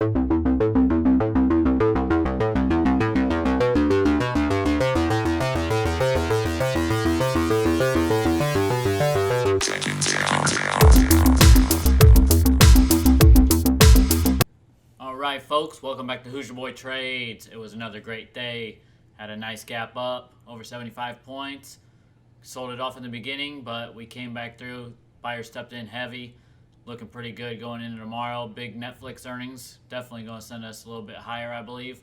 Alright folks, welcome back to Who's Your Boy Trades. It was another great day. Had a nice gap up, over 75 points. Sold it off in the beginning, but we came back through. Buyers stepped in heavy. Looking pretty good going into tomorrow. Big Netflix earnings. Definitely going to send us a little bit higher, I believe.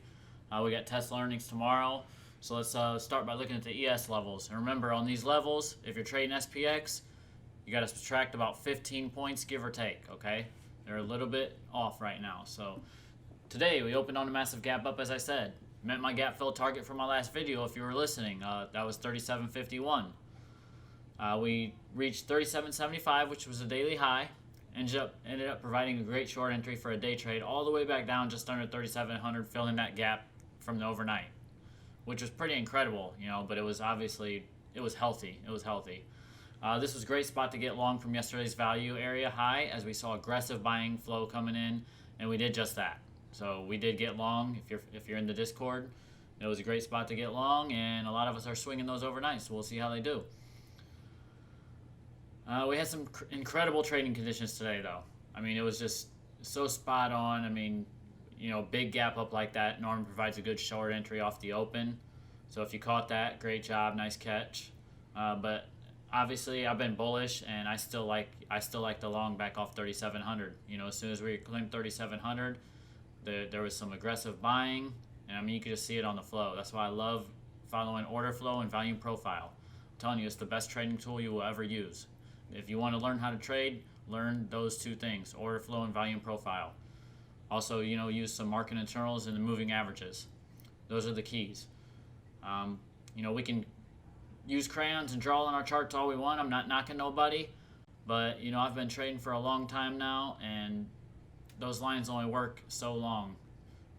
We got Tesla earnings tomorrow. So let's start by looking at the ES levels. And remember, on these levels, if you're trading SPX, you got to subtract about 15 points, give or take, okay? They're a little bit off right now. So today we opened on a massive gap up, as I said. Met my gap fill target from my last video if you were listening. That was 37.51. We reached 37.75, which was a daily high. Ended up providing a great short entry for a day trade all the way back down just under 3,700, filling that gap from the overnight, which was pretty incredible, you know, but it was obviously, it was healthy. This was a great spot to get long from yesterday's value area high, as we saw aggressive buying flow coming in, and we did just that. So we did get long. If you're in the Discord, it was a great spot to get long, and a lot of us are swinging those overnight, so we'll see how they do. We had some incredible trading conditions today, though. I mean, it was just so spot on. I mean, you know, big gap up like that normally provides a good short entry off the open. So if you caught that, great job, nice catch. But obviously, I've been bullish, and I still like the long back off 3,700. You know, as soon as we claimed 3,700, there was some aggressive buying, and I mean, you could just see it on the flow. That's why I love following order flow and volume profile. I'm telling you, it's the best trading tool you will ever use. If you want to learn how to trade, learn those two things: order flow and volume profile. Also, you know, use some market internals and the moving averages. Those are the keys. You know, we can use crayons and draw on our charts all we want. I'm not knocking nobody, but you know, I've been trading for a long time now, and those lines only work so long.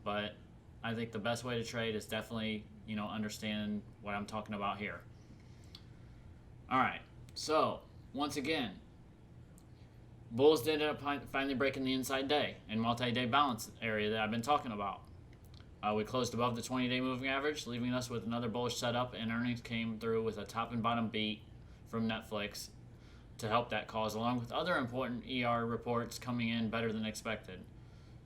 But I think the best way to trade is definitely, you know, understanding what I'm talking about here. All right, so once again, bulls ended up finally breaking the inside day and multi-day balance area that I've been talking about. We closed above the 20-day moving average, leaving us with another bullish setup, and earnings came through with a top and bottom beat from Netflix to help that cause, along with other important ER reports coming in better than expected.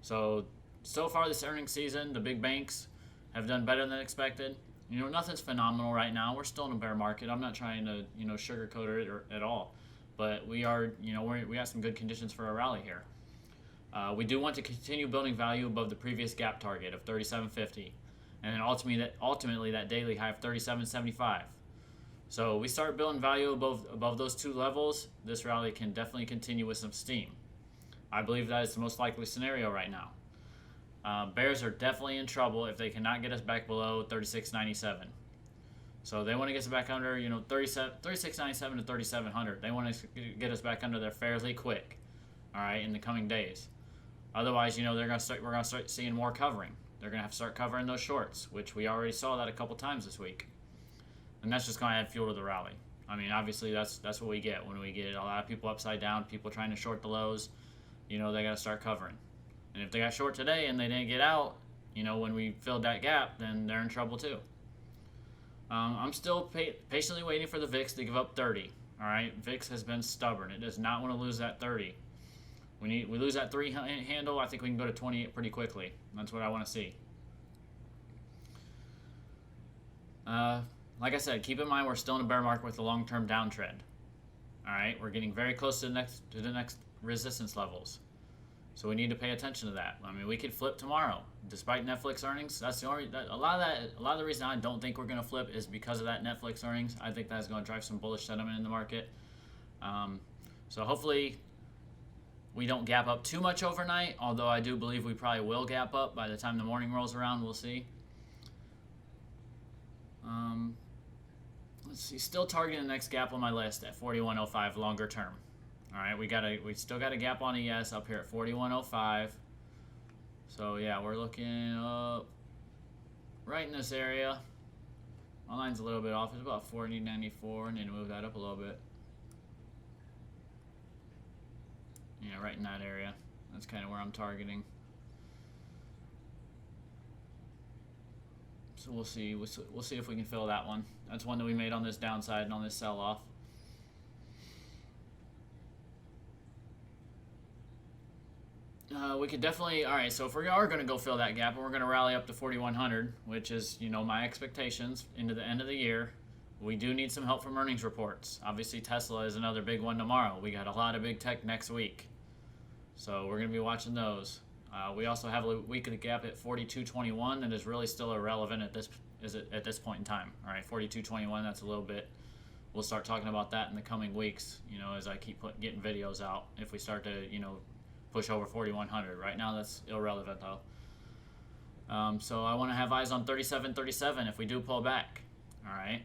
So far this earnings season, the big banks have done better than expected. You know, nothing's phenomenal right now. We're still in a bear market. I'm not trying to, you know, sugarcoat it at all. But we are, you know, we have some good conditions for a rally here. We do want to continue building value above the previous gap target of 37.50, and then ultimately that daily high of 37.75. So we start building value above those two levels. This rally can definitely continue with some steam. I believe that is the most likely scenario right now. Bears are definitely in trouble if they cannot get us back below 36.97. So they want to get us back under, you know, 36.97 to 3,700. They want to get us back under there fairly quick, all right, in the coming days. Otherwise, you know, we're gonna start seeing more covering. They're gonna have to start covering those shorts, which we already saw that a couple times this week, and that's just gonna add fuel to the rally. I mean, obviously that's what we get when we get a lot of people upside down, people trying to short the lows. You know, they gotta start covering, and if they got short today and they didn't get out, you know, when we filled that gap, then they're in trouble too. I'm still patiently waiting for the VIX to give up 30. All right, VIX has been stubborn. It does not want to lose that 30. We lose that 3 handle. I think we can go to 28 pretty quickly. That's what I want to see. Like I said, keep in mind we're still in a bear market with a long-term downtrend. All right, we're getting very close to the next resistance levels. So we need to pay attention to that. I mean, we could flip tomorrow, despite Netflix earnings. That's the only a lot of the reason I don't think we're going to flip is because of that Netflix earnings. I think that's going to drive some bullish sentiment in the market. So hopefully we don't gap up too much overnight. Although I do believe we probably will gap up by the time the morning rolls around. We'll see. Let's see. Still targeting the next gap on my list at 41.05 longer term. All right, we still got a gap on ES up here at 41.05. So yeah, we're looking up right in this area. My line's a little bit off. It's about 40.94. Need to move that up a little bit. Yeah, right in that area. That's kind of where I'm targeting. So we'll see. We'll see if we can fill that one. That's one that we made on this downside and on this sell-off. We could definitely, all right, so if we are going to go fill that gap and we're going to rally up to 4,100, which is, my expectations into the end of the year, we do need some help from earnings reports. Obviously, Tesla is another big one tomorrow. We got a lot of big tech next week. So we're going to be watching those. We also have a weekly gap at 42.21 that is really still irrelevant at this point in time. All right, 42.21, that's a little bit. We'll start talking about that in the coming weeks, as I keep getting videos out. If we start to, push over 4,100. Right now, that's irrelevant, though. So I want to have eyes on 37.37 if we do pull back. All right.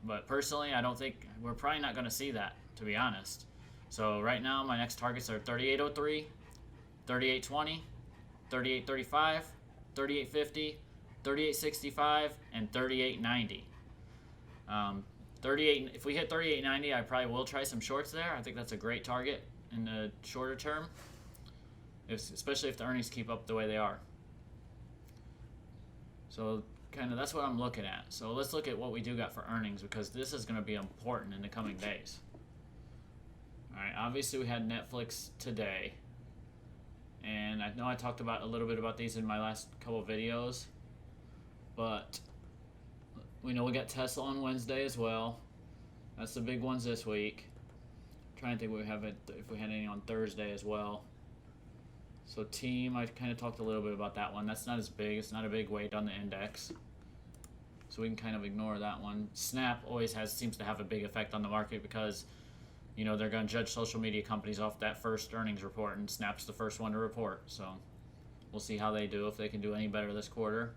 But personally, I don't think we're probably not going to see that, to be honest. So right now, my next targets are 38.03, 38.20, 38.35, 38.50, 38.65, and 38.90. 38. If we hit 38.90, I probably will try some shorts there. I think that's a great target in the shorter term, especially if the earnings keep up the way they are. So kind of that's what I'm looking at. So let's look at what we do got for earnings, because this is going to be important in the coming days. All right, obviously we had Netflix today, and I know I talked about a little bit about these in my last couple of videos, but we know we got Tesla on Wednesday as well. That's the big ones this week. Trying to think if we had any on Thursday as well. So Team, I kind of talked a little bit about that one. That's not as big. It's not a big weight on the index, so we can kind of ignore that one. Snap always seems to have a big effect on the market because they're going to judge social media companies off that first earnings report, and Snap's the first one to report. So we'll see how they do, if they can do any better this quarter.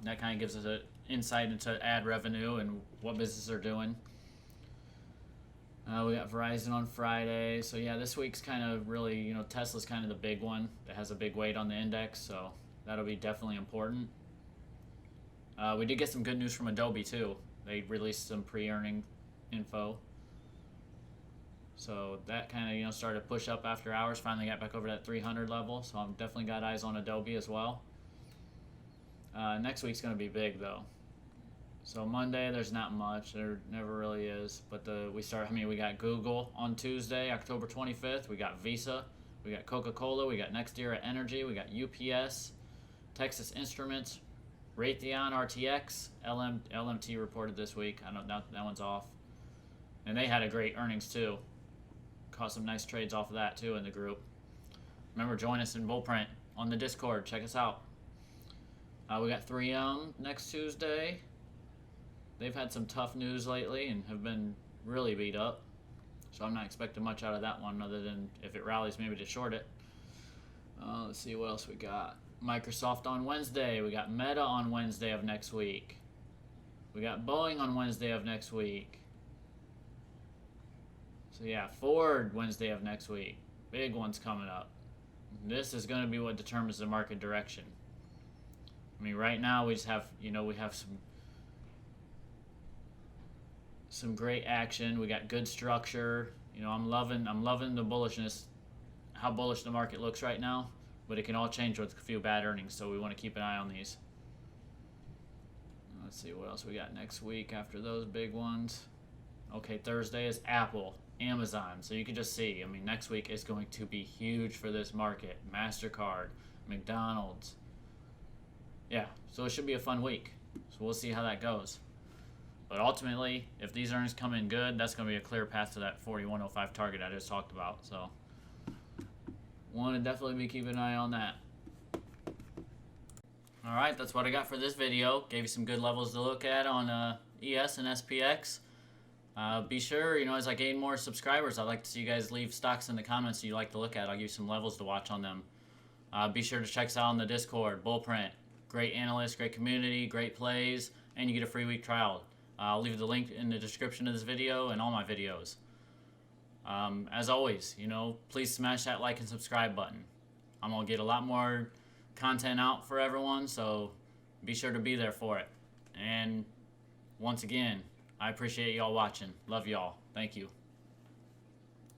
That kind of gives us an insight into ad revenue and what businesses are doing. We got Verizon on Friday. So yeah, this week's kind of really, Tesla's kind of the big one that has a big weight on the index. So that'll be definitely important. We did get some good news from Adobe too. They released some pre-earning info. So that kind of, started to push up after hours. Finally got back over that 300 level. So I'm definitely got eyes on Adobe as well. Next week's going to be big though. So Monday, there's not much. There never really is. But we got Google on Tuesday, October 25th. We got Visa. We got Coca-Cola. We got NextEra Energy. We got UPS, Texas Instruments, Raytheon RTX. LMT reported this week. I don't know, that one's off. And they had a great earnings too. Caught some nice trades off of that too in the group. Remember, join us in Bullprint on the Discord. Check us out. We got 3M next Tuesday. They've had some tough news lately and have been really beat up. So I'm not expecting much out of that one other than if it rallies, maybe to short it. Let's see what else we got. Microsoft on Wednesday. We got Meta on Wednesday of next week. We got Boeing on Wednesday of next week. So yeah, Ford Wednesday of next week. Big ones coming up. This is going to be what determines the market direction. I mean, right now we just have, we have some great action. We got good structure. I'm loving the bullishness, how bullish the market looks right now, but it can all change with a few bad earnings, so we want to keep an eye on these. Let's see what else we got next week after those big ones. Okay, Thursday is Apple, Amazon. So you can just see, next week is going to be huge for this market. MasterCard, McDonald's. Yeah, so it should be a fun week. So we'll see how that goes. But ultimately, if these earnings come in good, that's going to be a clear path to that 41.05 target I just talked about. So, want to definitely be keeping an eye on that. All right, that's what I got for this video. Gave you some good levels to look at on ES and SPX. Be sure, as I gain more subscribers, I'd like to see you guys leave stocks in the comments you like to look at. I'll give you some levels to watch on them. Be sure to check us out on the Discord, Bullprint. Great analysts, great community, great plays, and you get a free week trial. I'll leave the link in the description of this video and all my videos. As always, please smash that like and subscribe button. I'm going to get a lot more content out for everyone, so be sure to be there for it. And once again, I appreciate y'all watching. Love y'all. Thank you.